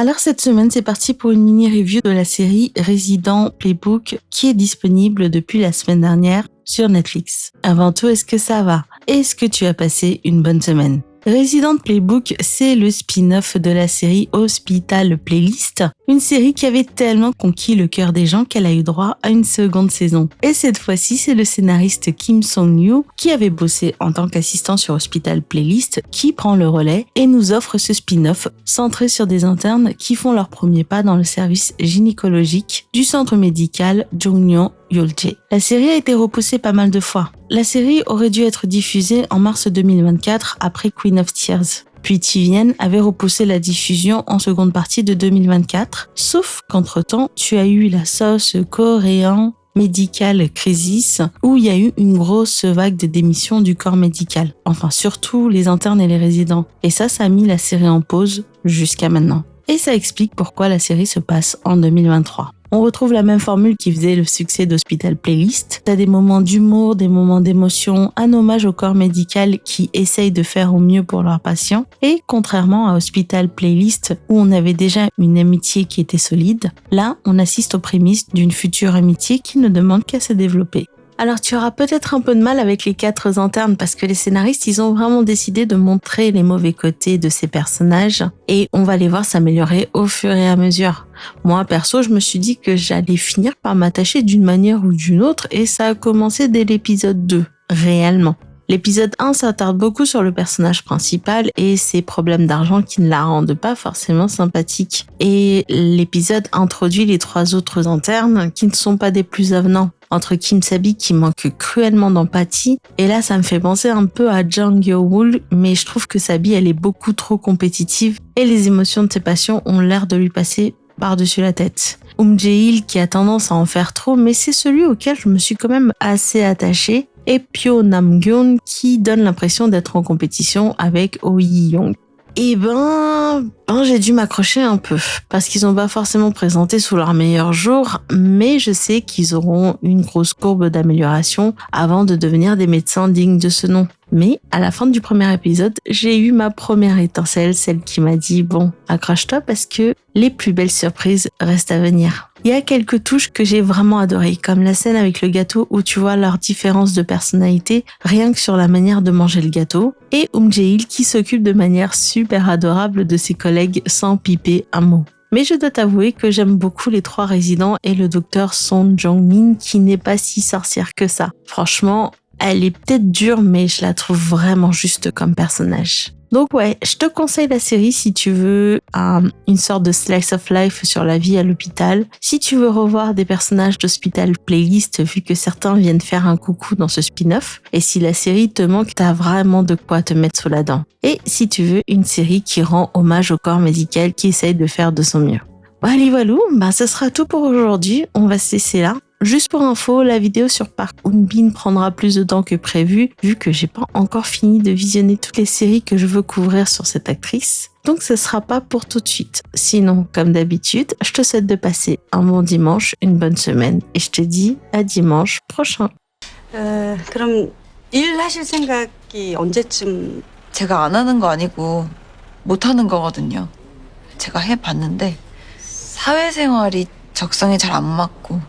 Alors cette semaine, c'est parti pour une mini-review de la série Resident Playbook qui est disponible depuis la semaine dernière sur Netflix. Avant tout, est-ce que ça va? Est-ce que tu as passé une bonne semaine? Resident Playbook, c'est le spin-off de la série Hospital Playlist, une série qui avait tellement conquis le cœur des gens qu'elle a eu droit à une seconde saison. Et cette fois-ci, c'est le scénariste Kim Song-yoo qui avait bossé en tant qu'assistant sur Hospital Playlist qui prend le relais et nous offre ce spin-off centré sur des internes qui font leur premier pas dans le service gynécologique du centre médical Jongno Yolje. La série a été repoussée pas mal de fois. La série aurait dû être diffusée en mars 2024 après Queen of Tears. Puis TVN avait repoussé la diffusion en seconde partie de 2024, sauf qu'entre-temps, tu as eu la sauce coréen Medical Crisis, où il y a eu une grosse vague de démissions du corps médical. Enfin, surtout les internes et les résidents. Et ça a mis la série en pause jusqu'à maintenant. Et ça explique pourquoi la série se passe en 2023. On retrouve la même formule qui faisait le succès d'Hospital Playlist. T'as des moments d'humour, des moments d'émotion, un hommage au corps médical qui essaye de faire au mieux pour leurs patients. Et contrairement à Hospital Playlist, où on avait déjà une amitié qui était solide, là, on assiste aux prémices d'une future amitié qui ne demande qu'à se développer. Alors tu auras peut-être un peu de mal avec les 4 internes parce que les scénaristes, ils ont vraiment décidé de montrer les mauvais côtés de ces personnages et on va les voir s'améliorer au fur et à mesure. Moi, perso, je me suis dit que j'allais finir par m'attacher d'une manière ou d'une autre et ça a commencé dès l'épisode 2, réellement. L'épisode 1 s'attarde beaucoup sur le personnage principal et ses problèmes d'argent qui ne la rendent pas forcément sympathique. Et l'épisode introduit les 3 autres internes qui ne sont pas des plus avenants. Entre Kim Sabi qui manque cruellement d'empathie, et là ça me fait penser un peu à Jang Yo-woo, mais je trouve que Sabi elle est beaucoup trop compétitive et les émotions de ses patients ont l'air de lui passer par-dessus la tête. Jae-il qui a tendance à en faire trop, mais c'est celui auquel je me suis quand même assez attachée, et Pyo Nam-gyun qui donne l'impression d'être en compétition avec Oh Yi-young. Et j'ai dû m'accrocher un peu parce qu'ils n'ont pas forcément présenté sous leur meilleur jour, mais je sais qu'ils auront une grosse courbe d'amélioration avant de devenir des médecins dignes de ce nom. Mais à la fin du premier épisode, j'ai eu ma première étincelle, celle qui m'a dit bon, accroche-toi parce que les plus belles surprises restent à venir. Il y a quelques touches que j'ai vraiment adorées, comme la scène avec le gâteau où tu vois leur différence de personnalité rien que sur la manière de manger le gâteau, et Jae-il qui s'occupe de manière super adorable de ses collègues sans piper un mot. Mais je dois t'avouer que j'aime beaucoup les 3 résidents et le docteur Son Jong-min qui n'est pas si sorcière que ça. Franchement, elle est peut-être dure, mais je la trouve vraiment juste comme personnage. Donc ouais, je te conseille la série si tu veux une sorte de slice of life sur la vie à l'hôpital. Si tu veux revoir des personnages d'Hospital Playlist, vu que certains viennent faire un coucou dans ce spin-off. Et si la série te manque, t'as vraiment de quoi te mettre sous la dent. Et si tu veux une série qui rend hommage au corps médical qui essaye de faire de son mieux. Allez, voilà, ce sera tout pour aujourd'hui. On va se laisser là. Juste pour info, la vidéo sur Park Eun-bin prendra plus de temps que prévu, vu que j'ai pas encore fini de visionner toutes les séries que je veux couvrir sur cette actrice. Donc ce sera pas pour tout de suite. Sinon, comme d'habitude, je te souhaite de passer un bon dimanche, une bonne semaine, et je te dis à dimanche prochain. 그럼 일 하실 생각이 언제쯤? 제가 안 하는 거 아니고 못 하는 거거든요. 제가 해봤는데 사회생활이 적성에 잘 안 맞고